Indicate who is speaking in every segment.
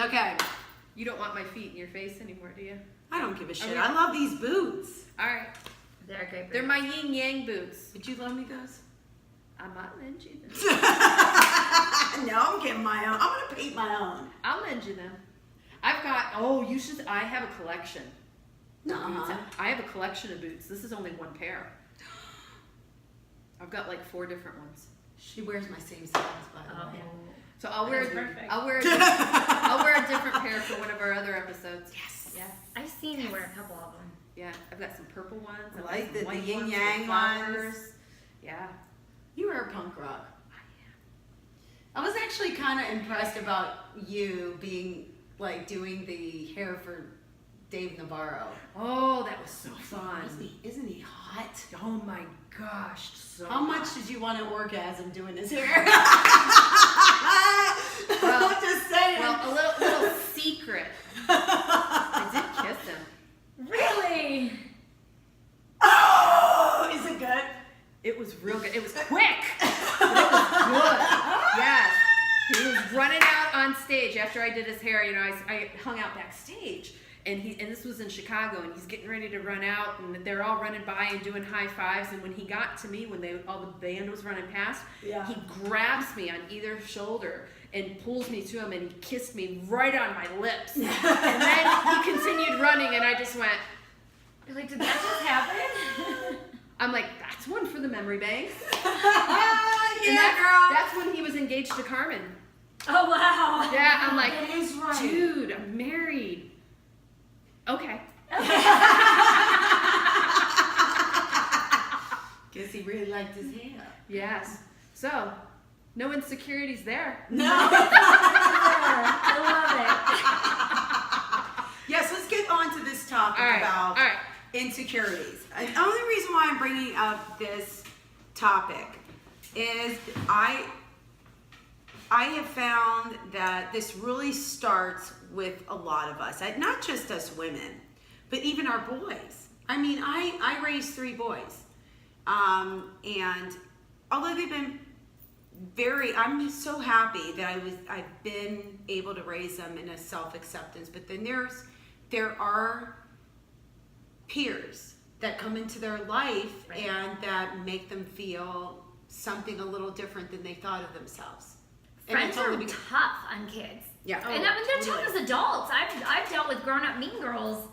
Speaker 1: Okay.
Speaker 2: You don't want my feet in your face anymore, do you?
Speaker 1: I don't give a shit. I love these boots.
Speaker 2: All right.
Speaker 3: They're great boots.
Speaker 2: They're my yin yang boots.
Speaker 1: Would you loan me those?
Speaker 2: I might lend you them.
Speaker 1: No, I'm getting my own. I'm gonna paint my own.
Speaker 2: I'll lend you them. I've got. I have a collection.
Speaker 1: Nuh-uh.
Speaker 2: I have a collection of boots. This is only one pair. I've got like 4 different ones.
Speaker 1: She wears my same size, by the way.
Speaker 2: So I'll wear.
Speaker 3: Perfect.
Speaker 2: I'll wear a different pair for one of our other episodes.
Speaker 1: Yes.
Speaker 3: Yeah. I've seen you wear a couple of them.
Speaker 2: Yeah, I've got some purple ones.
Speaker 1: I
Speaker 2: I've
Speaker 1: like
Speaker 2: got
Speaker 1: the
Speaker 2: some white
Speaker 1: yin
Speaker 2: ones
Speaker 1: yang
Speaker 2: with flowers.
Speaker 1: ones.
Speaker 2: Yeah.
Speaker 1: You are a punk rock. I was actually kind of impressed about you being like doing the hair for Dave Navarro.
Speaker 2: Oh, that was so fun.
Speaker 1: Isn't he hot?
Speaker 2: Oh my gosh, so
Speaker 1: How much
Speaker 2: hot.
Speaker 1: did you want to orgasm doing his hair?
Speaker 2: Well,
Speaker 1: I'm just saying.
Speaker 2: Well, a little secret. I did kiss him.
Speaker 3: Really?
Speaker 1: Oh, is it good?
Speaker 2: It was real good. It was quick. But it was good. Yes. He was running out on stage after I did his hair. You know, I hung out backstage. And this was in Chicago, and he's getting ready to run out, and they're all running by and doing high fives. And when he got to me, when all the band was running past, he grabs me on either shoulder and pulls me to him, and he kissed me right on my lips. And then he continued running, and I just went.
Speaker 3: You're like, did that just happen?
Speaker 2: I'm like, that's one for the memory banks.
Speaker 1: Girl.
Speaker 2: That's when he was engaged to Carmen.
Speaker 3: Oh wow.
Speaker 2: Yeah, I'm like,
Speaker 1: That is right.
Speaker 2: dude, I'm married. Okay.
Speaker 1: Guess he really liked his hair.
Speaker 2: Yes. So, no insecurities there.
Speaker 1: No.
Speaker 3: I love it.
Speaker 1: Yes, let's get on to this topic about insecurities. And the only reason why I'm bringing up this topic is I have found that this really starts with a lot of us, not just us women, but even our boys. I mean, I raised 3 boys, and although they've been I'm so happy that I've been able to raise them in a self-acceptance. But then there are peers that come into their life and that make them feel something a little different than they thought of themselves.
Speaker 3: Friends are tough on kids.
Speaker 1: Yeah.
Speaker 3: And I mean, they're tough as adults. I've dealt with grown-up mean girls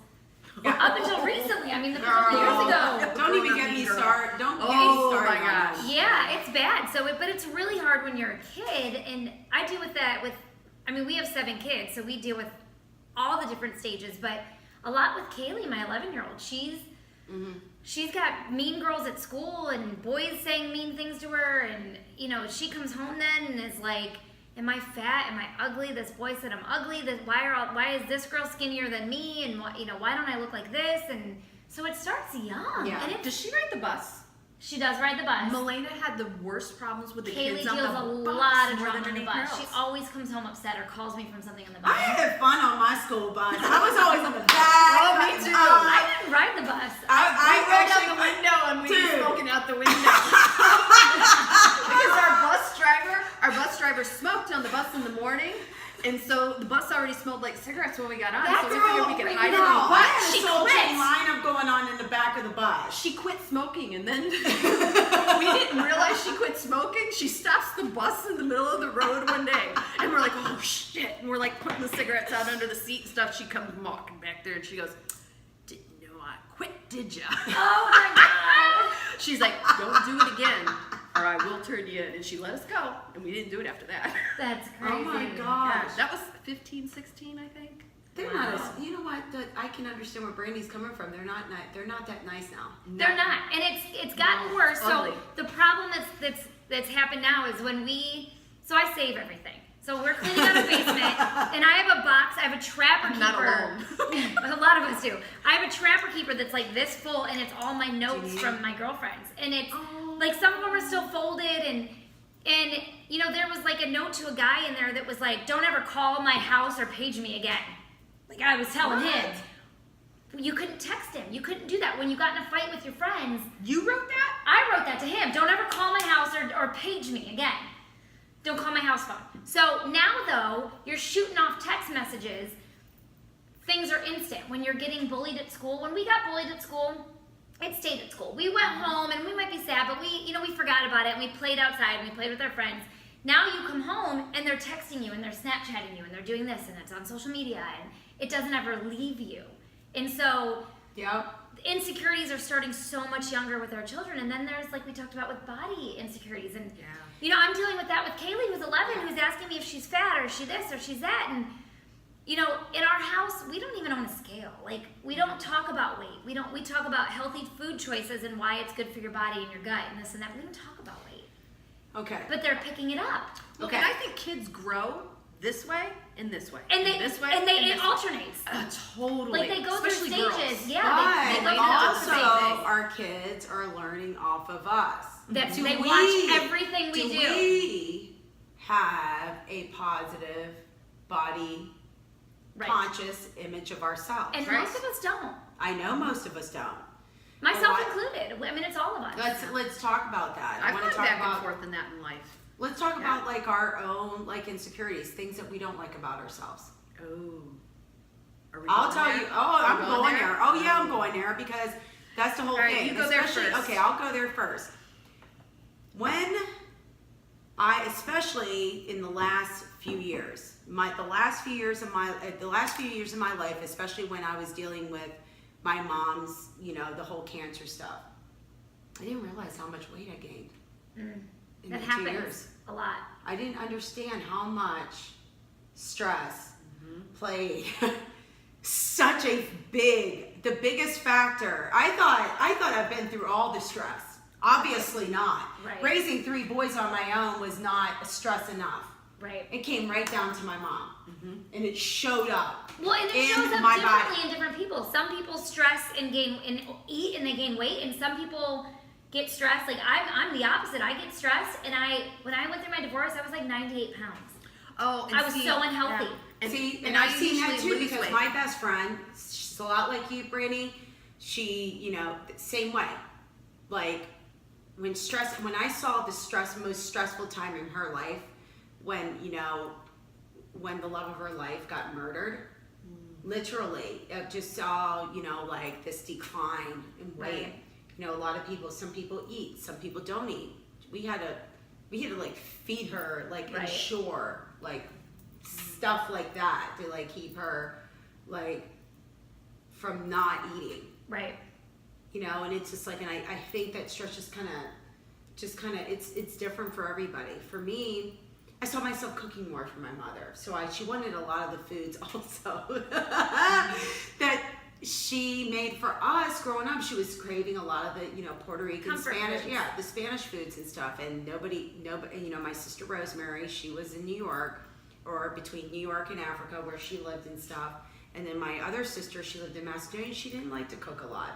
Speaker 3: up until recently. I mean, a couple years ago.
Speaker 1: Don't even get me started. Don't get me
Speaker 2: Oh
Speaker 1: started.
Speaker 2: my
Speaker 1: on
Speaker 2: gosh.
Speaker 1: that.
Speaker 3: Yeah, it's bad. But it's really hard when you're a kid, and I deal with that I mean, we have 7 kids, so we deal with all the different stages, but a lot with Kaylee, my 11-year-old. She's got mean girls at school and boys saying mean things to her, and you know, she comes home then and is like, am I fat? Am I ugly? This boy said I'm ugly. Why is this girl skinnier than me? And why don't I look like this? And so it starts young.
Speaker 1: Yeah.
Speaker 3: And
Speaker 2: Does she ride the bus?
Speaker 3: she does ride the bus.
Speaker 2: Melena had the worst problems with the
Speaker 3: Kaylee
Speaker 2: kids on
Speaker 3: deals
Speaker 2: the
Speaker 3: a
Speaker 2: bus
Speaker 3: lot of
Speaker 2: more
Speaker 3: drama
Speaker 2: than
Speaker 3: on the
Speaker 2: any
Speaker 3: bus.
Speaker 2: girls.
Speaker 3: She always comes home upset or calls me from something on the bus.
Speaker 1: I had fun on my school bus. I was always on the back.
Speaker 2: Oh, me too.
Speaker 3: I didn't ride the bus.
Speaker 2: I rolled out the window and we were smoking out the window. Because our bus driver smoked on the bus in the morning, and so the bus already smelled like cigarettes when we got on.
Speaker 3: That
Speaker 2: so we figured we
Speaker 3: girl
Speaker 2: could
Speaker 3: freaked
Speaker 2: hide it in
Speaker 3: out.
Speaker 2: the
Speaker 1: I
Speaker 2: bus.
Speaker 1: had a
Speaker 3: She
Speaker 1: soul
Speaker 3: quit.
Speaker 1: chain lineup going on in the back of the bus.
Speaker 2: She quit smoking, and then we didn't realize she quit smoking. She stops the bus in the middle of the road one day, and we're like, oh shit, and we're like putting the cigarettes out under the seat and stuff. She comes walking back there, and she goes, didn't know I quit, did ya?
Speaker 3: Oh my god.
Speaker 2: She's like, don't do it again, or I will turn you in. And she let us go, and we didn't do it after that.
Speaker 3: That's crazy.
Speaker 1: Oh my
Speaker 2: Yeah,
Speaker 1: gosh.
Speaker 2: that was 15, 16, I think.
Speaker 1: They're
Speaker 3: Wow.
Speaker 1: not as, you know what, I can understand where Brandy's coming from. They're not that nice now.
Speaker 3: They're not, and it's gotten worse.
Speaker 2: ugly.
Speaker 3: So the problem that's happened now is when so I save everything. So we're cleaning out a basement, and I have a box. I have a trapper keeper.
Speaker 2: Not alone.
Speaker 3: A lot of us do. I have a trapper keeper that's like this full, and it's all my notes from my girlfriends, and it's like some of them are still folded, and you know, there was like a note to a guy in there that was like, "Don't ever call my house or page me again." Like I was telling him. You couldn't text him. You couldn't do that when you got in a fight with your friends.
Speaker 2: You wrote that?
Speaker 3: I wrote that to him. Don't ever call my house or page me again. Don't call my house phone. So now though, you're shooting off text text messages, things are instant. When you're getting bullied at school, when we got bullied at school, it stayed at school. We went home and we might be sad, but we forgot about it and we played outside and we played with our friends. Now you come home and they're texting you and they're Snapchatting you and they're doing this and it's on social media and it doesn't ever leave you. And so insecurities are starting so much younger with our children. And then there's, like we talked about, with body insecurities. And, I'm dealing with that with Kaylee, who's 11, who's asking me if she's fat or is she this or she's that. And, in our house, we don't even own a scale. Like, we don't talk about weight. We talk about healthy food choices and why it's good for your body and your gut and this and that. We don't talk about weight.
Speaker 1: Okay.
Speaker 3: But they're picking it up.
Speaker 2: Okay. And I think kids grow this way and this way.
Speaker 3: And
Speaker 2: this way.
Speaker 3: And it alternates.
Speaker 2: Totally.
Speaker 3: Like, they go
Speaker 2: Especially
Speaker 3: through stages.
Speaker 2: girls.
Speaker 3: Yeah. They go through
Speaker 1: also,
Speaker 3: phases.
Speaker 1: our kids are learning off of us.
Speaker 3: They watch everything we do.
Speaker 1: Do we have a positive body conscious image of ourselves?
Speaker 3: And most of us don't.
Speaker 1: I know most of us don't.
Speaker 3: Myself included. I mean, it's all of us.
Speaker 1: Let's talk about that.
Speaker 2: I've gone back and forth in that in life.
Speaker 1: Let's talk about like our own insecurities, things that we don't like about ourselves.
Speaker 2: Oh.
Speaker 1: I'll tell you. Oh, I'm going there. Oh yeah, I'm going there because that's the whole thing.
Speaker 2: You go there first.
Speaker 1: Okay, I'll go there first. Especially in the last few years, the last few years of my life, especially when I was dealing with my mom's, the whole cancer stuff, I didn't realize how much weight I gained. In
Speaker 3: That
Speaker 1: the 2
Speaker 3: happens
Speaker 1: years.
Speaker 3: a lot.
Speaker 1: I didn't understand how much stress played such the biggest factor. I thought I've been through all the stress. Obviously not.
Speaker 3: Right.
Speaker 1: Raising 3 boys on my own was not stress enough.
Speaker 3: Right.
Speaker 1: It came right down to my mom. And it showed up.
Speaker 3: Well, and it shows up differently in different people. Some people stress and eat and they gain weight, and some people get stressed. Like I'm the opposite. I get stressed, and when I went through my divorce, I was like 98 pounds.
Speaker 2: Oh,
Speaker 3: I was so unhealthy.
Speaker 1: Yeah. And I've seen that too because my best friend, she's a lot like you, Brandy. She, same way. Like when I saw the most stressful time in her life, when the love of her life got murdered, literally, it just saw, like this decline in weight.
Speaker 3: Right.
Speaker 1: A lot of people, some people eat, some people don't eat. We had to like feed her, like ensure, like stuff like that to like keep her like from not eating.
Speaker 3: Right.
Speaker 1: And it's just like, and I think that stress just kind of, it's different for everybody. For me, I saw myself cooking more for my mother. So she wanted a lot of the foods also that she made for us growing up. She was craving a lot of the, Puerto Rican,
Speaker 3: comfort
Speaker 1: Spanish,
Speaker 3: foods.
Speaker 1: the Spanish foods and stuff. And nobody, my sister Rosemary, she was in New York, or between New York and Africa where she lived and stuff. And then my other sister, she lived in Macedonia. She didn't like to cook a lot.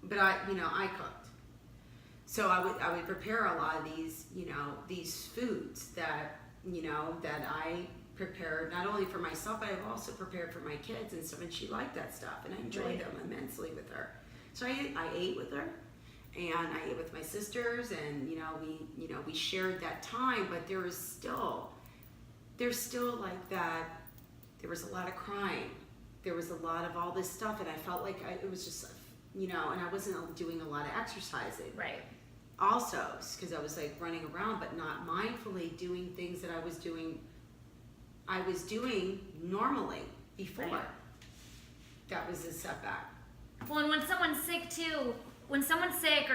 Speaker 1: But I cooked. So I would prepare a lot of these, these foods that, that I prepared not only for myself, but I've also prepared for my kids and stuff. And she liked that stuff, and I enjoyed them immensely with her. So I ate with her, and I ate with my sisters, and we shared that time. But there's still like that. There was a lot of crying. There was a lot of all this stuff, and I felt like it was just, and I wasn't doing a lot of exercising.
Speaker 3: Right.
Speaker 1: Also, because I was like running around, but not mindfully doing things that I was doing normally before.
Speaker 3: Right.
Speaker 1: That was a setback.
Speaker 3: Well, and when someone's sick too, or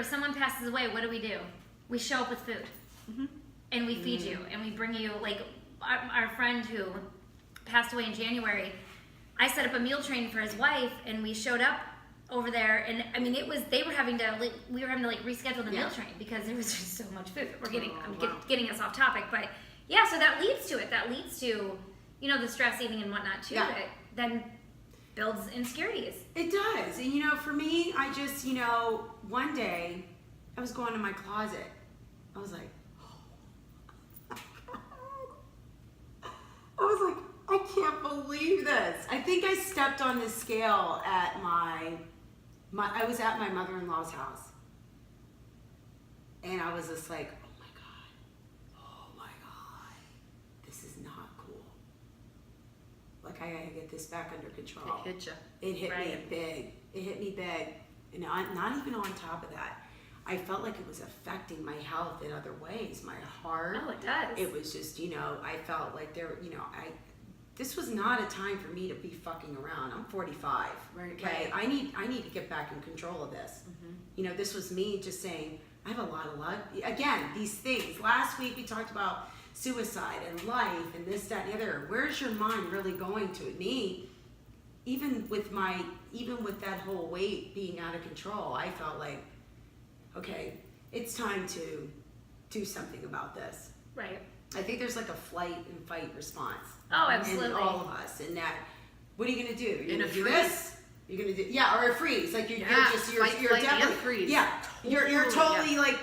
Speaker 3: someone passes away, what do? We show up with food. And we feed you, and we bring you, like our friend who passed away in January, I set up a meal train for his wife, and we showed up over there, and I mean, we were having to reschedule the meal train because there was just so much food. Getting us off topic, but yeah, so that leads to it. That leads to, the stress eating and whatnot too.
Speaker 1: Yeah.
Speaker 3: That then builds insecurities.
Speaker 1: It does, and for me, I just, one day, I was going to my closet. I was like, I can't believe this. I think I stepped on the scale at I was at my mother-in-law's house. And I was just like, oh my God, this is not cool. I gotta get this back under control.
Speaker 2: It hit you.
Speaker 1: It hit me big. It hit me big. And not even on top of that, I felt like it was affecting my health in other ways. My heart.
Speaker 3: Oh, it does.
Speaker 1: It was just, I felt like this was not a time for me to be fucking around. I'm 45.
Speaker 2: Right.
Speaker 1: Okay. I need to get back in control of this. Mm-hmm. This was me just saying, I have a lot of luck. Again, these things. Last week we talked about suicide and life and this, that, and the other. Where's your mind really going to? Me, even with that whole weight being out of control, I felt like, okay, it's time to do something about this.
Speaker 3: Right.
Speaker 1: I think there's like a flight and fight response.
Speaker 3: Oh, absolutely.
Speaker 1: In all of us. And that, what are you gonna do? You're gonna do
Speaker 2: freeze.
Speaker 1: this? You're gonna do, or a freeze. Like you're
Speaker 2: fight,
Speaker 1: definitely,
Speaker 2: freeze.
Speaker 1: yeah. You're totally like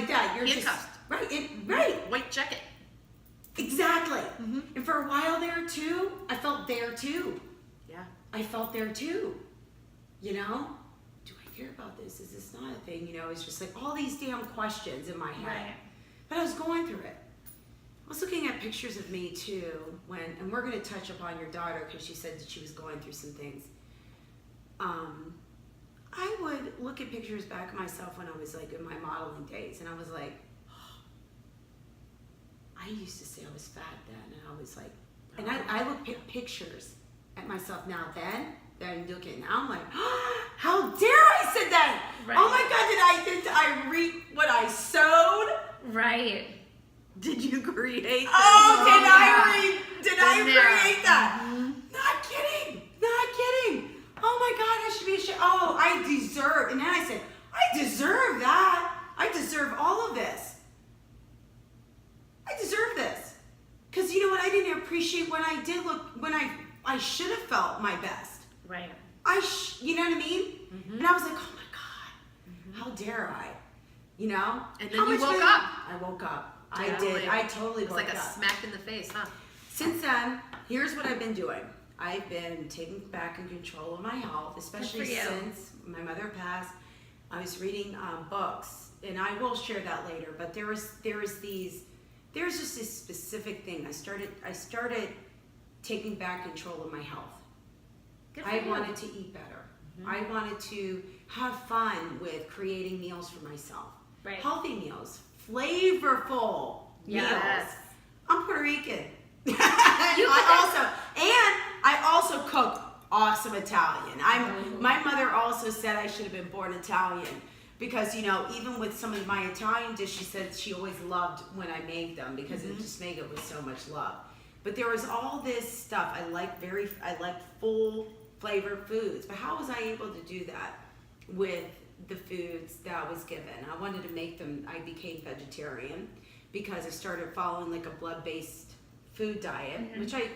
Speaker 1: that. You're
Speaker 2: handcuffed.
Speaker 1: Just right.
Speaker 2: White jacket.
Speaker 1: Exactly. Mm-hmm. And for a while there too, I felt there too.
Speaker 2: Yeah.
Speaker 1: I felt there too. Do I care about this? Is this not a thing? It's just like all these damn questions in my head.
Speaker 3: Right.
Speaker 1: But I was going through it. I was looking at pictures of me too, and we're going to touch upon your daughter because she said that she was going through some things. I would look at pictures back of myself when I was like in my modeling days, and I was like, I used to say I was fat then, and I was like, and I look at pictures at myself now then I'm looking, now I'm like, how dare I said that?
Speaker 3: Right.
Speaker 1: Oh my God, did I reap what I sowed?
Speaker 3: Right.
Speaker 2: Did you create that?
Speaker 1: Oh, did I create that?
Speaker 2: Mm-hmm.
Speaker 1: Not kidding. Oh my God, I should be ashamed. Oh, I deserve. And then I said, I deserve that. I deserve all of this. I deserve this. Because you know what? I didn't appreciate when I did look, when I should have felt my best.
Speaker 3: Right.
Speaker 1: You know what I mean? Mm-hmm. And I was like, oh my God, how dare I?
Speaker 2: And then you woke up.
Speaker 1: I woke up.
Speaker 2: Totally.
Speaker 1: I did. I totally woke up.
Speaker 2: It's like a smack in the face, huh?
Speaker 1: Since then, here's what I've been doing. I've been taking back in control of my health, especially since my mother passed. I was reading books, and I will share that later. But there's just this specific thing. I started taking back control of my health. I wanted to eat better. Mm-hmm. I wanted to have fun with creating meals for myself.
Speaker 3: Right.
Speaker 1: Healthy meals, flavorful meals. I'm Puerto Rican. I also cook awesome Italian. My mother also said I should have been born Italian because even with some of my Italian dishes, she said she always loved when I made them because it just made it with so much love. But there was all this stuff. I like full flavored foods. But how was I able to do that with the foods that I was given? I wanted to make them. I became vegetarian because I started following like a blood-based food diet, which I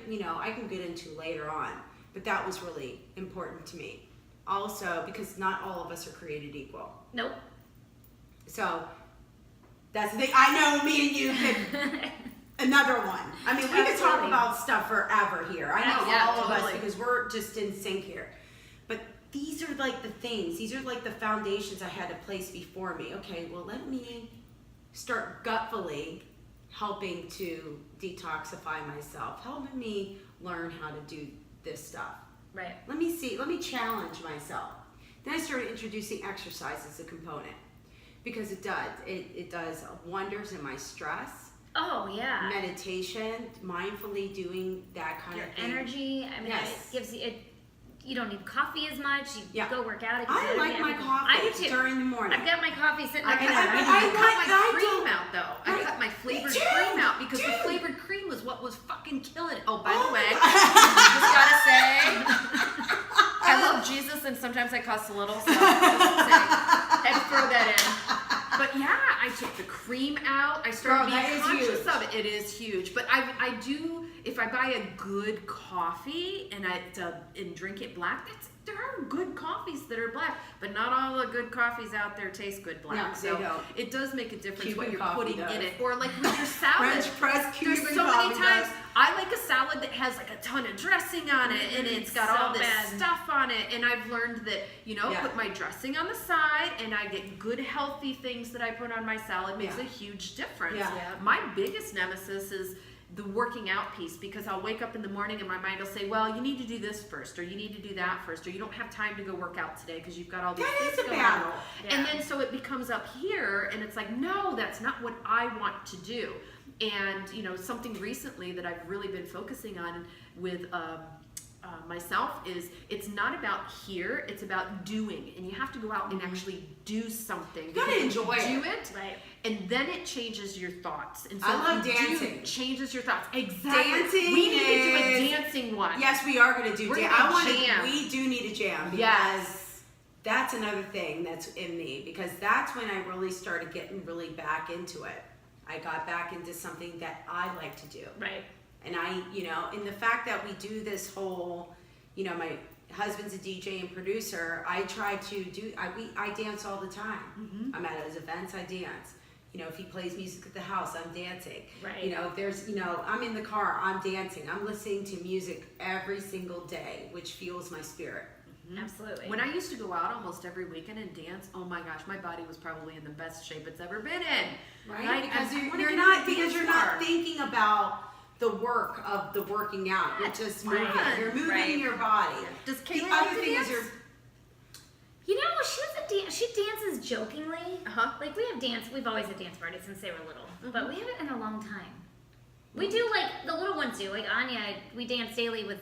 Speaker 1: can get into later on. But that was really important to me. Also, because not all of us are created equal.
Speaker 3: Nope.
Speaker 1: So that's the thing. I know me and you could. Another one. I mean, we could talk about stuff forever here. I know all of us because we're just in sync here. But these are like the things. These are like the foundations I had to place before me. Okay, well, let me start gutfully helping to detoxify myself, helping me learn how to do this stuff.
Speaker 3: Right.
Speaker 1: Let me challenge myself. Then I started introducing exercise as a component because it does wonders in my stress.
Speaker 3: Oh yeah.
Speaker 1: Meditation, mindfully doing that kind of thing.
Speaker 3: Energy. I mean, it gives you. You don't need coffee as much. You go work out.
Speaker 1: I like my coffee during the morning.
Speaker 3: I've got my coffee sitting there.
Speaker 2: I cut my cream out though. I cut my flavored cream out because the flavored cream was what was fucking killing it. Oh, by the way, just gotta say, I love Jesus and sometimes I cuss a little, so just had to throw that in. But yeah, I took the cream out. I started being conscious of it. It is huge. But I do, if I buy a good coffee and drink it black, there are good coffees that are black, but not all the good coffees out there taste good black.
Speaker 1: No,
Speaker 2: so
Speaker 1: they don't.
Speaker 2: It does make a difference
Speaker 1: Cuban
Speaker 2: what you're
Speaker 1: coffee
Speaker 2: putting
Speaker 1: does.
Speaker 2: in it. Or like with your salad.
Speaker 1: French press Cuban
Speaker 2: There's so
Speaker 1: coffee
Speaker 2: many times
Speaker 1: does.
Speaker 2: I like a salad that has like a ton of dressing on it and it's got all this stuff on it, and I've learned that put my dressing on the side and I get good healthy things that I put on my salad makes a huge difference.
Speaker 1: Yeah.
Speaker 2: My biggest nemesis is the working out piece, because I'll wake up in the morning and my mind will say, well, you need to do this first, or you need to do that first, or you don't have time to go work out today because you've got all these things going on.
Speaker 3: Yeah.
Speaker 2: And then so it becomes up here, and it's like, no, that's not what I want to do. And you know, something recently that I've really been focusing on with myself is, it's not about here, it's about doing, and you have to go out and actually do something.
Speaker 1: You gotta enjoy
Speaker 2: do
Speaker 1: it.
Speaker 2: Right. And then it changes your thoughts. And so
Speaker 1: I love
Speaker 2: if you
Speaker 1: dancing.
Speaker 2: do, changes your thoughts. Exactly.
Speaker 1: Dancing
Speaker 2: we need to do a
Speaker 1: is-
Speaker 2: dancing one.
Speaker 1: Yes, we are gonna do
Speaker 2: We're
Speaker 1: dance.
Speaker 2: gonna jam.
Speaker 1: We do need a jam because
Speaker 2: Yes.
Speaker 1: that's another thing that's in me, because that's when I really started getting really back into it. I got back into something that I like to do.
Speaker 3: Right.
Speaker 1: And and the fact that we do this whole, my husband's a DJ and producer, I try to do, I dance all the time.
Speaker 2: Mm-hmm.
Speaker 1: I'm at his events, I dance. If he plays music at the house, I'm dancing.
Speaker 3: Right.
Speaker 1: If there's, I'm in the car, I'm dancing. I'm listening to music every single day, which fuels my spirit.
Speaker 2: Mm-hmm.
Speaker 3: Absolutely.
Speaker 2: When I used to go out almost every weekend and dance, oh my gosh, my body was probably in the best shape it's ever been in.
Speaker 1: Right? Because
Speaker 2: I wanna
Speaker 1: you're
Speaker 2: get
Speaker 1: not
Speaker 2: into dance more.
Speaker 1: thinking about the work of the working out. You're just moving.
Speaker 2: Fun.
Speaker 1: You're moving
Speaker 3: Right.
Speaker 1: your body.
Speaker 2: Does
Speaker 1: The
Speaker 2: Kaylee
Speaker 1: other
Speaker 2: like to
Speaker 1: thing
Speaker 2: dance?
Speaker 1: is
Speaker 3: She doesn't dance. She dances jokingly.
Speaker 2: Uh-huh.
Speaker 3: Like we have dance. We've always had dance parties since they were little,
Speaker 2: Mm-hmm.
Speaker 3: but we haven't in a long time. We do, like the little ones do. Like Anya, we dance daily with.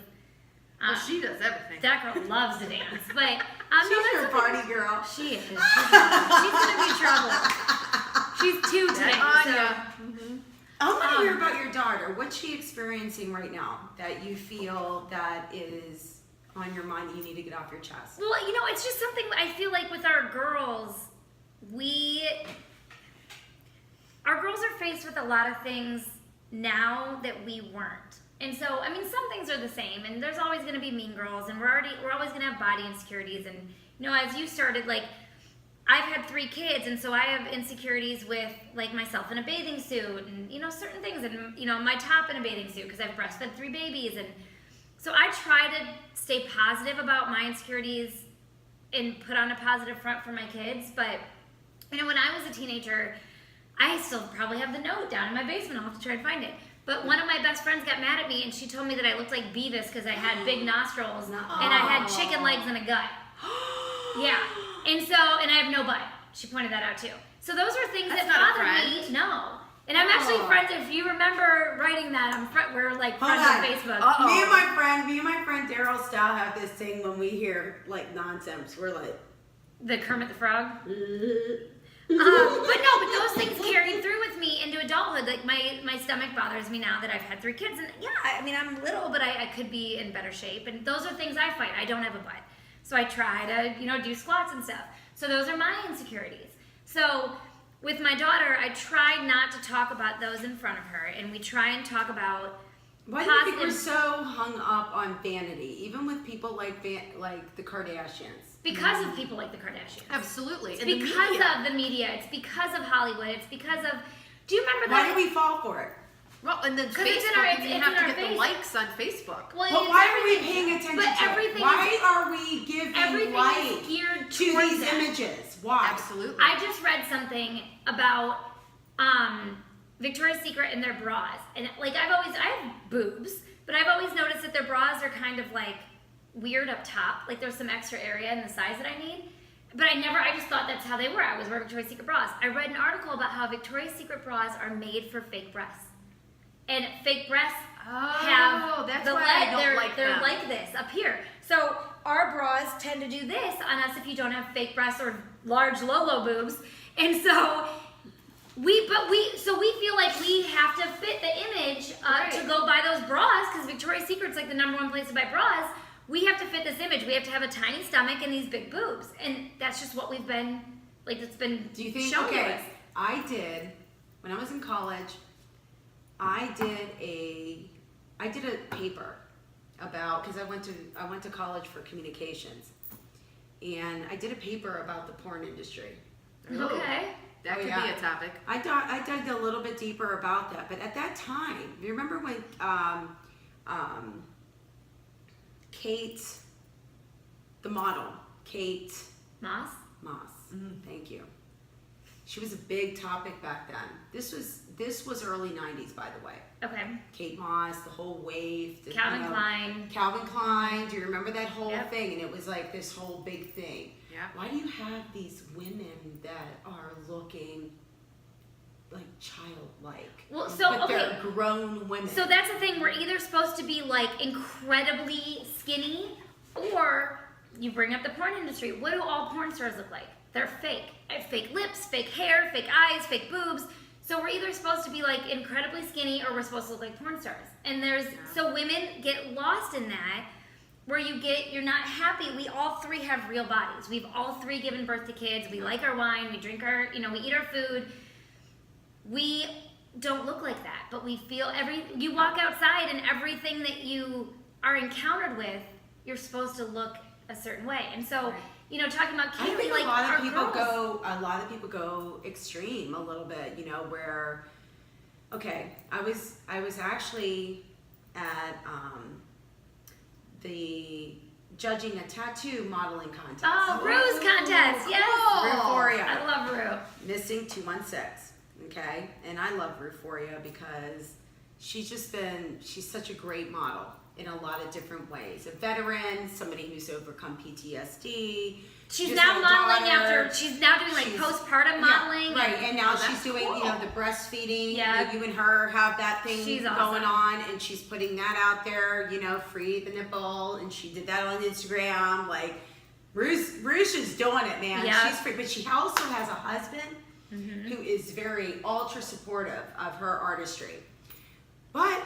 Speaker 2: Well, she does everything.
Speaker 3: That girl loves to dance, but
Speaker 1: she's
Speaker 3: no,
Speaker 1: your
Speaker 3: that's
Speaker 1: party girl.
Speaker 3: She is. She's gonna be trouble. She's 2 today.
Speaker 2: Anya.
Speaker 1: I want to hear about your daughter. What's she experiencing right now that you feel that is on your mind that you need to get off your chest?
Speaker 3: Well, it's just something I feel like with our girls, our girls are faced with a lot of things now that we weren't. And so, some things are the same, and there's always going to be mean girls, and we're always going to have body insecurities. And, as you started, like, I've had 3 kids, and so I have insecurities with, like, myself in a bathing suit, and, certain things, and, my top in a bathing suit, because I've breastfed 3 babies. And so I try to stay positive about my insecurities and put on a positive front for my kids. But, when I was a teenager, I still probably have the note down in my basement. I'll have to try and find it. But one of my best friends got mad at me, and she told me that I looked like Beavis because I had big nostrils and I had chicken legs and a gut. Yeah. And I have no butt. She pointed that out too. So those are things
Speaker 2: That's
Speaker 3: that
Speaker 2: not a
Speaker 3: bother
Speaker 2: friend.
Speaker 3: me. No. And I'm actually friends. If you remember writing that, we're like friends on Facebook.
Speaker 2: Uh-oh.
Speaker 1: Me and my friend Daryl Stow have this thing when we hear like nonsense. We're like,
Speaker 3: The Kermit the Frog. But those things carried through with me into adulthood. Like my stomach bothers me now that I've had 3 kids, and I'm little, but I could be in better shape. And those are things I fight. I don't have a butt, so I try to do squats and stuff. So those are my insecurities. So with my daughter, I try not to talk about those in front of her, and we try and talk about.
Speaker 1: why do you think we're so hung up on vanity, even with people like the Kardashians?
Speaker 3: Because of people like the Kardashians.
Speaker 2: Absolutely.
Speaker 3: It's
Speaker 2: And the
Speaker 3: because
Speaker 2: media.
Speaker 3: of the media. It's because of Hollywood. It's because of. Do you remember
Speaker 1: Why
Speaker 3: that?
Speaker 1: do we fall for it?
Speaker 2: Well, and then
Speaker 3: 'Cause
Speaker 2: Facebook,
Speaker 3: it's in our-
Speaker 2: and you
Speaker 3: it's
Speaker 2: have
Speaker 3: in
Speaker 2: to
Speaker 3: our
Speaker 2: get the
Speaker 3: face.
Speaker 2: likes on Facebook.
Speaker 3: Well,
Speaker 1: But
Speaker 3: it's
Speaker 1: why are we
Speaker 3: everything.
Speaker 1: paying attention
Speaker 3: But
Speaker 1: to it?
Speaker 3: everything
Speaker 1: Why
Speaker 3: is-
Speaker 1: are we giving
Speaker 3: Everything
Speaker 1: light
Speaker 3: is geared
Speaker 1: to
Speaker 3: towards
Speaker 1: these
Speaker 3: that.
Speaker 1: images? Why?
Speaker 2: Absolutely.
Speaker 3: I just read something about Victoria's Secret and their bras, and I have boobs, but I've always noticed that their bras are kind of like weird up top, like there's some extra area in the size that I need. But I just thought that's how they were. I was wearing Victoria's Secret bras. I read an article about how Victoria's Secret bras are made for fake breasts, and fake breasts have
Speaker 2: that's
Speaker 3: the
Speaker 2: why
Speaker 3: leg.
Speaker 2: I don't like
Speaker 3: they're
Speaker 2: them.
Speaker 3: like this up here. So our bras tend to do this on us if you don't have fake breasts or large LOLO boobs, and so we feel like we have to fit the image to go buy those bras because Victoria's Secret's like the #1 place to buy bras. We have to fit this image. We have to have a tiny stomach and these big boobs, and that's just what we've been like. It's been
Speaker 1: Do you think?
Speaker 3: shown to
Speaker 1: Okay,
Speaker 3: us.
Speaker 1: I did when I was in college. I did a paper about, because I went to college for communications, and I did a paper about the porn industry.
Speaker 3: Okay.
Speaker 2: That could be a topic.
Speaker 1: I dug a little bit deeper about that, but at that time, you remember when Kate, the model, Kate
Speaker 3: Moss.
Speaker 1: Moss, thank you. She was a big topic back then. This was early 90s, by the way.
Speaker 3: Okay.
Speaker 1: Kate Moss, the whole wave.
Speaker 3: Calvin Klein.
Speaker 1: Calvin Klein. Do you remember that whole
Speaker 3: Yep.
Speaker 1: thing? And it was like this whole big thing.
Speaker 2: Yeah.
Speaker 1: Why do you have these women that are looking like childlike?
Speaker 3: Well, so,
Speaker 1: but
Speaker 3: okay.
Speaker 1: they're grown women.
Speaker 3: So that's the thing. We're either supposed to be like incredibly skinny, or you bring up the porn industry. What do all porn stars look like? They're fake. Fake lips, fake hair, fake eyes, fake boobs. So we're either supposed to be like incredibly skinny, or we're supposed to look like porn stars. And so women get lost in that, where you're not happy. We all three have real bodies. We've all three given birth to kids. We like our wine. We drink we eat our food. We don't look like that, but we feel you walk outside and everything that you are encountered with, you're supposed to look a certain way. And so, talking about Kaylee,
Speaker 1: I think
Speaker 3: like
Speaker 1: a lot of
Speaker 3: girls,
Speaker 1: people go extreme a little bit, where, okay, I was actually at the judging a tattoo modeling contest.
Speaker 3: Oh, Rue's contest, yes.
Speaker 1: Rueforia.
Speaker 3: I love Rue.
Speaker 1: Missing 216. Okay, and I love Rueforia because she's such a great model in a lot of different ways. A veteran, somebody who's overcome PTSD.
Speaker 3: She's now modeling she's now doing like postpartum modeling.
Speaker 1: Right, and now
Speaker 3: Oh,
Speaker 1: she's doing,
Speaker 3: cool.
Speaker 1: the breastfeeding.
Speaker 3: Yeah.
Speaker 1: You and her have that thing
Speaker 3: She's
Speaker 1: going
Speaker 3: awesome.
Speaker 1: on, and she's putting that out there, free the nipple, and she did that on Instagram. Like, Rue's just doing it, man.
Speaker 3: Yeah.
Speaker 1: She's free, but she also has a husband who is very ultra supportive of her artistry. But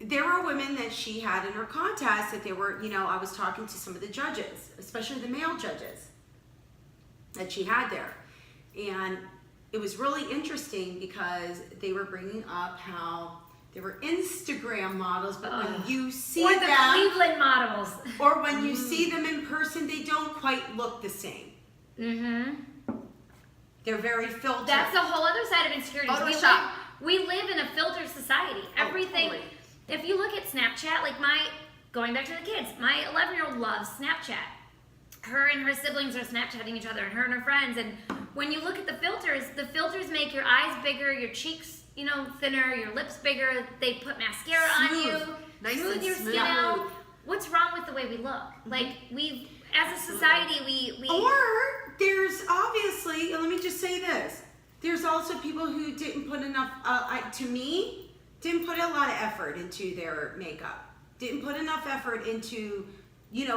Speaker 1: there were women that she had in her contest that they were, I was talking to some of the judges, especially the male judges that she had there. And it was really interesting because they were bringing up how they were Instagram models, but when you see
Speaker 3: or
Speaker 1: them,
Speaker 3: the Cleveland models,
Speaker 1: or when you see them in person, they don't quite look the same. They're very filtered.
Speaker 3: That's a whole other side of insecurities.
Speaker 2: Photoshop.
Speaker 3: We live in a filter society. Everything.
Speaker 2: Totally.
Speaker 3: If you look at Snapchat, like going back to the kids, my 11-year-old loves Snapchat. Her and her siblings are Snapchatting each other, and her and her friends. And when you look at the filters make your eyes bigger, your cheeks, thinner, your lips bigger. They put mascara on you,
Speaker 2: Nice
Speaker 3: smooth
Speaker 2: and
Speaker 3: your
Speaker 2: smooth.
Speaker 3: skin out. What's wrong with the way we look? Like as a society, we
Speaker 1: Or there's obviously, let me just say this. There's also people who didn't put enough, didn't put a lot of effort into their makeup. Didn't put enough effort into,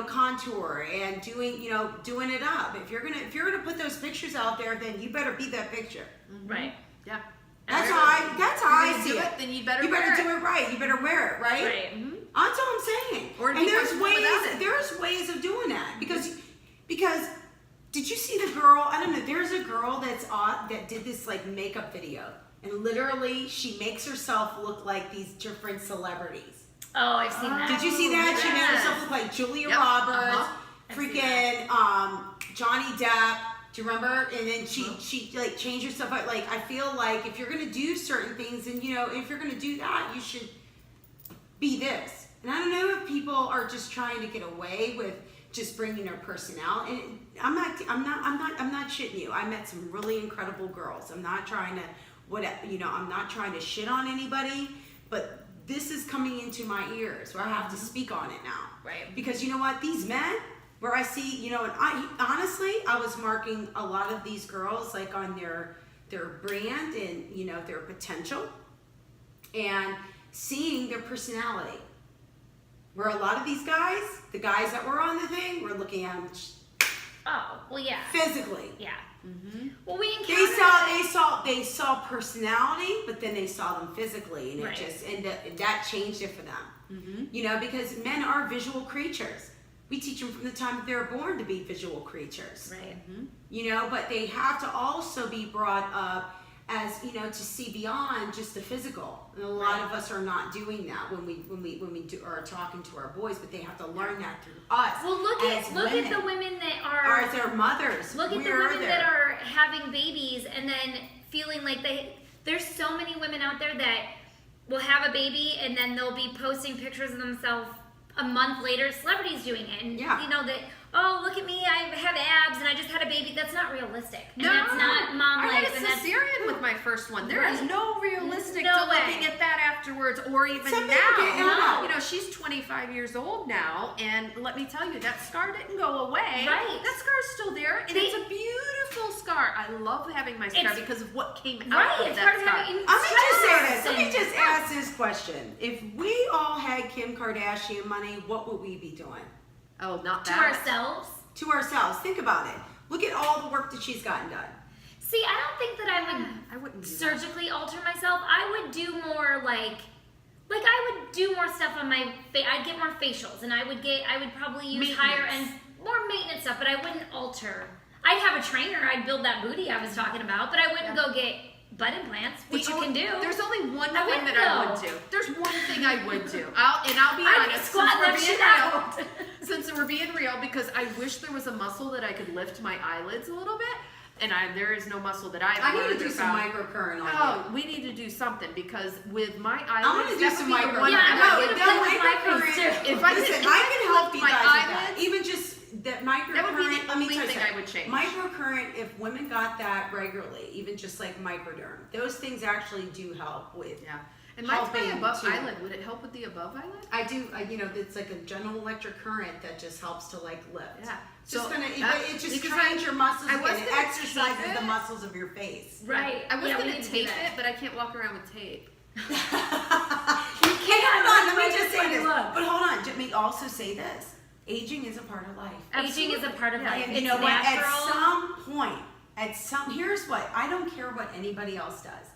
Speaker 1: contour and doing it up. If you're gonna put those pictures out there, then you better be that picture.
Speaker 3: right.
Speaker 2: Yeah.
Speaker 1: That's how I see
Speaker 2: do
Speaker 1: it.
Speaker 2: Then you better
Speaker 1: do it right. You better wear it, right?
Speaker 3: Right.
Speaker 2: Mm-hmm.
Speaker 1: That's all I'm saying.
Speaker 2: Or
Speaker 1: and
Speaker 2: be
Speaker 1: there's
Speaker 2: comfortable without it.
Speaker 1: there's ways of doing that because did you see the girl? I don't know. There's a girl that did this like makeup video, and literally she makes herself look like these different celebrities.
Speaker 3: Oh, I've seen that.
Speaker 1: Did you see that? She made
Speaker 2: yes.
Speaker 1: herself look like Julia
Speaker 2: Yep.
Speaker 1: Roberts,
Speaker 3: I've seen
Speaker 1: freaking Johnny Depp. Do you remember? And then she like changed herself out. Like, I feel like if you're gonna do certain things, and if you're gonna do that, you should be this. And I don't know if people are just trying to get away with just bringing their personality. And I'm not shitting you. I met some really incredible girls. I'm not trying to I'm not trying to shit on anybody, but this is coming into my ears where I have to speak on it now.
Speaker 3: Right.
Speaker 1: Because you know what? These men, where I see, and I was marking a lot of these girls like on their brand and, their potential and seeing their personality. Where a lot of these guys, the guys that were on the thing, we're looking at them
Speaker 3: Oh, well, yeah.
Speaker 1: physically.
Speaker 3: Yeah.
Speaker 2: Mm-hmm.
Speaker 3: Well, we
Speaker 1: They
Speaker 3: encountered
Speaker 1: they saw personality, but then they saw them physically, and
Speaker 3: Right.
Speaker 1: and that changed it for them.
Speaker 2: Mm-hmm.
Speaker 1: Because men are visual creatures. We teach them from the time that they're born to be visual creatures.
Speaker 3: Right.
Speaker 1: But they have to also be brought up as to see beyond just the physical. And a lot of us are not doing that when we are talking to our boys, but they have to learn that through us.
Speaker 3: Well, look at the women that
Speaker 1: or
Speaker 3: are
Speaker 1: as their mothers.
Speaker 3: look at the women that are having babies and then feeling like there's so many women out there that will have a baby and then they'll be posting pictures of themselves a month later, celebrities doing it, and
Speaker 1: Yeah.
Speaker 3: that oh, look at me, I have abs and I just had a baby. That's not realistic. And
Speaker 2: No,
Speaker 3: that's not mom
Speaker 2: I
Speaker 3: life.
Speaker 2: had a cesarean with my first one. There is
Speaker 3: Right.
Speaker 2: no realistic
Speaker 3: No
Speaker 2: to looking
Speaker 3: way.
Speaker 2: at that afterwards, or even
Speaker 1: Some people
Speaker 2: now.
Speaker 1: get out.
Speaker 2: You know, she's 25 years old now, and let me tell you, that scar didn't go away.
Speaker 3: Right.
Speaker 2: That scar's still there, and it's a beautiful scar. I love having my scar because of what came out of
Speaker 3: it's
Speaker 2: that
Speaker 3: part of
Speaker 2: scar.
Speaker 3: having
Speaker 1: Let me just say this. Let me
Speaker 3: and-
Speaker 1: just ask this question. If we all had Kim Kardashian money, what would we be doing?
Speaker 2: Oh, not
Speaker 3: to
Speaker 2: that.
Speaker 3: ourselves.
Speaker 1: To ourselves. Think about it. Look at all the work that she's gotten done.
Speaker 3: See, I don't think that
Speaker 2: I wouldn't do that.
Speaker 3: surgically alter myself. I would do more like I would do more stuff on my face. I'd get more facials, and I would probably use higher end, more maintenance stuff, but I wouldn't alter. I'd have a trainer. I'd build that booty I was talking about, but I wouldn't go get butt implants, which you can do.
Speaker 2: There's only one
Speaker 3: I
Speaker 2: thing
Speaker 3: wouldn't
Speaker 2: that I
Speaker 3: go.
Speaker 2: would do. There's one thing I would do. I'll be
Speaker 3: I'd be
Speaker 2: honest.
Speaker 3: squatting that shit out.
Speaker 2: Since we're being real, because I wish there was a muscle that I could lift my eyelids a little bit, and there is no muscle that I've
Speaker 1: I need
Speaker 2: learned
Speaker 1: to do some
Speaker 2: about.
Speaker 1: microcurrent on
Speaker 2: Oh, we need to do something because with my
Speaker 1: I'm
Speaker 2: eyelids,
Speaker 1: gonna do
Speaker 2: that
Speaker 1: some
Speaker 2: would be the
Speaker 1: micro.
Speaker 2: one
Speaker 3: Yeah,
Speaker 2: thing
Speaker 3: I'm
Speaker 2: I would
Speaker 3: gonna
Speaker 2: do.
Speaker 3: play with my face, too.
Speaker 2: If I
Speaker 1: Listen,
Speaker 2: could-
Speaker 1: I
Speaker 2: if I
Speaker 1: can
Speaker 2: could
Speaker 1: help you
Speaker 2: lift
Speaker 1: guys
Speaker 2: my
Speaker 1: with that.
Speaker 2: eyelids,
Speaker 1: Even just that microcurrent.
Speaker 2: That would be the
Speaker 1: let me
Speaker 2: only
Speaker 1: tell you
Speaker 2: thing
Speaker 1: something.
Speaker 2: I would change.
Speaker 1: Microcurrent, if women got that regularly, even just like microderm, those things actually do help with.
Speaker 2: Yeah. And mine's my
Speaker 1: helping
Speaker 2: above
Speaker 1: too.
Speaker 2: eyelid. Would it help with the above eyelid?
Speaker 1: I do. It's like a general electric current that just helps to like lift.
Speaker 2: Yeah.
Speaker 1: Just
Speaker 2: So
Speaker 1: it
Speaker 2: because
Speaker 1: just trains your muscles
Speaker 2: I
Speaker 1: and
Speaker 2: was
Speaker 1: it
Speaker 2: gonna
Speaker 1: exercises
Speaker 2: tape
Speaker 1: the
Speaker 2: it.
Speaker 1: muscles of your face.
Speaker 3: Right.
Speaker 2: I was
Speaker 3: Yeah, we
Speaker 2: gonna
Speaker 3: need to do
Speaker 2: tape
Speaker 3: that.
Speaker 2: it, but I can't walk around with tape.
Speaker 1: You can't. Hold on. Let me just say
Speaker 3: funny
Speaker 1: this.
Speaker 3: look.
Speaker 1: But hold on. Let me also say this. Aging is a part of life.
Speaker 3: Aging is a part of
Speaker 2: Yeah,
Speaker 3: life.
Speaker 1: And
Speaker 3: It's
Speaker 1: you know what?
Speaker 3: natural.
Speaker 1: At some point, here's what, I don't care what anybody else does.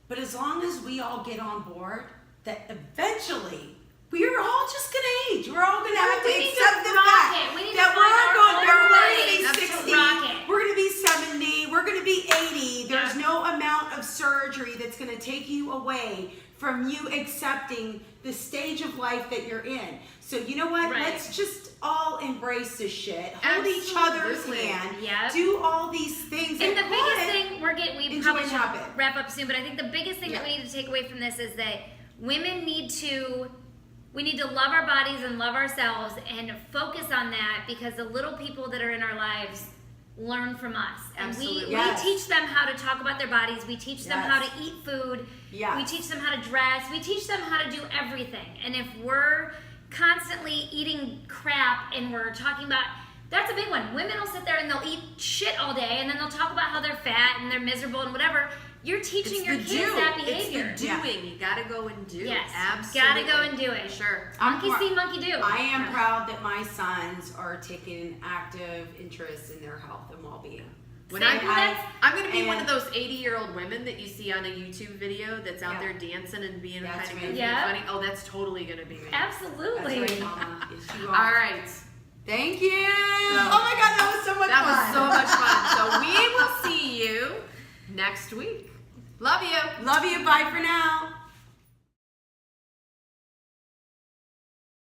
Speaker 1: But as long as we all get on board, that eventually we're all just gonna age. We're all gonna have to
Speaker 3: We need to
Speaker 1: accept the
Speaker 3: rock
Speaker 1: fact
Speaker 3: it. We need to
Speaker 1: that
Speaker 3: find our
Speaker 1: we're
Speaker 3: own
Speaker 1: gonna be
Speaker 3: way
Speaker 1: 60,
Speaker 3: to rock it.
Speaker 1: we're gonna be 70, we're gonna be 80. There's
Speaker 3: Yeah.
Speaker 1: no amount of surgery that's gonna take you away from you accepting the stage of life that you're in. So you know what?
Speaker 3: Right.
Speaker 1: Let's just all embrace this shit. Hold each other's
Speaker 2: Absolutely.
Speaker 1: hand.
Speaker 3: Yep.
Speaker 1: Do all these things.
Speaker 3: And the
Speaker 1: put
Speaker 3: biggest thing we
Speaker 1: into
Speaker 3: probably
Speaker 1: a
Speaker 3: should
Speaker 1: habit.
Speaker 3: wrap up soon, but I think the biggest thing that we need to take away from this is that women need to love our bodies and love ourselves and focus on that, because the little people that are in our lives learn from us. And
Speaker 2: Absolutely.
Speaker 1: Yes.
Speaker 3: we teach them how to talk about their bodies. We teach them
Speaker 1: Yes.
Speaker 3: how to eat food.
Speaker 1: Yes.
Speaker 3: We teach them how to dress. We teach them how to do everything. And if we're constantly eating crap and we're talking about, that's a big one. Women will sit there and they'll eat shit all day and then they'll talk about how they're fat and they're miserable and whatever. You're teaching your kids that behavior.
Speaker 2: It's the doing. You gotta go and do.
Speaker 3: Yes.
Speaker 2: Absolutely.
Speaker 3: Gotta go and do it.
Speaker 2: Sure.
Speaker 3: Monkey see, monkey do.
Speaker 1: I am proud that my sons are taking an active interest in their health and well-being.
Speaker 2: When
Speaker 3: Same.
Speaker 2: I'm gonna be one
Speaker 1: and-
Speaker 2: of those 80-year-old women that you see on a YouTube video that's out
Speaker 1: Yeah.
Speaker 2: there dancing and being
Speaker 1: That's
Speaker 2: kind of
Speaker 1: me.
Speaker 2: goofy
Speaker 3: Yeah.
Speaker 2: and funny. Oh, that's totally gonna be me.
Speaker 3: Absolutely.
Speaker 1: That's right, Mama. Yes, you
Speaker 2: All
Speaker 1: are.
Speaker 2: right.
Speaker 1: Thank you. Oh my God, that was so much
Speaker 2: That
Speaker 1: fun.
Speaker 2: was so much fun. So we will see you next week. Love you.
Speaker 1: Love you. Bye for now.